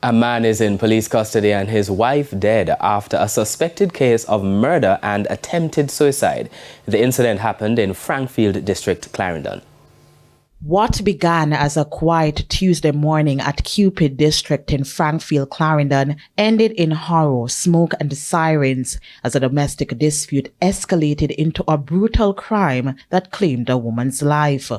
A man is in police custody and his wife dead after a suspected case of murder and attempted suicide. The incident happened in Frankfield District, Clarendon. What began as a quiet Tuesday morning at Cupid District in Frankfield, Clarendon ended in horror, smoke and sirens as a domestic dispute escalated into a brutal crime that claimed a woman's life.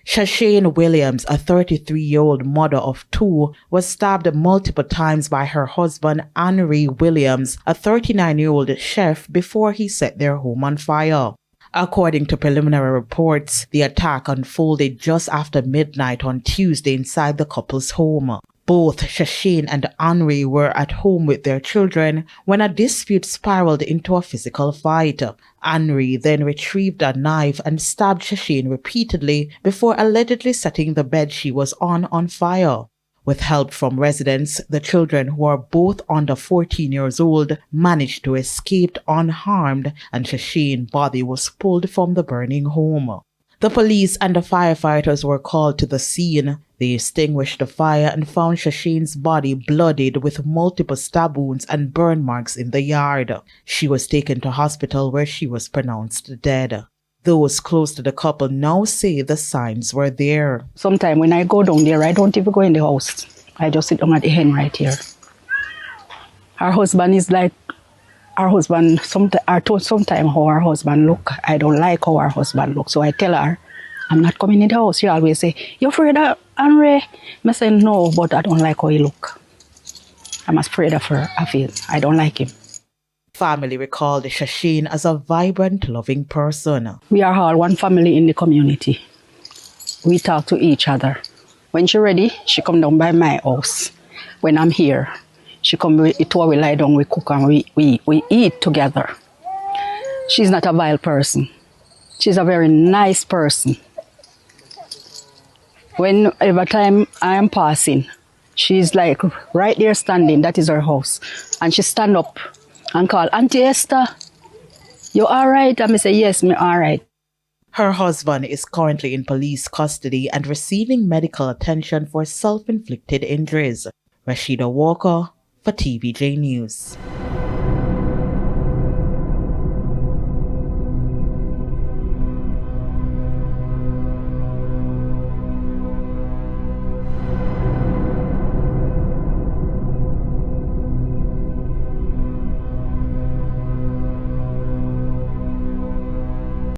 Shashane Williams, a 33-year-old mother of two, was stabbed multiple times by her husband Henry Williams, a 39-year-old chef, before he set their home on fire. According to preliminary reports, the attack unfolded just after midnight on Tuesday inside the couple's home. Both Shashane and Henry were at home with their children when a dispute spiraled into a physical fight. Henry then retrieved a knife and stabbed Shashane repeatedly before allegedly setting the bed she was on fire. With help from residents, the children, who are both under 14 years old, managed to escape unharmed, and Shashane's body was pulled from the burning home. The police and the firefighters were called to the scene. They extinguished the fire and found Shashane's body bloodied with multiple stab wounds and burn marks in the yard. She was taken to hospital where she was pronounced dead. Those close to the couple now say the signs were there. Sometimes when I go down there, I don't even go in the house. I just sit down at the hen right here. Her husband is like, I told sometime how her husband look. I don't like how her husband look. So I tell her, I'm not coming in the house. She always say, you afraid of Henry? I say, no, but I don't like how he look. I'm afraid of her, I feel. I don't like him. Family recalled Shashane as a vibrant, loving person. We are all one family in the community. We talk to each other. When she's ready, she come down by my house. When I'm here, she come with it, we lie down, we cook and we eat together. She's not a vile person. She's a very nice person. Whenever time I am passing, she's like right there standing, that is her house. And she stand up and call, Auntie Esther, you all right? And I say, yes, me all right. Her husband is currently in police custody and receiving medical attention for self-inflicted injuries. Rashida Walker for TVJ News.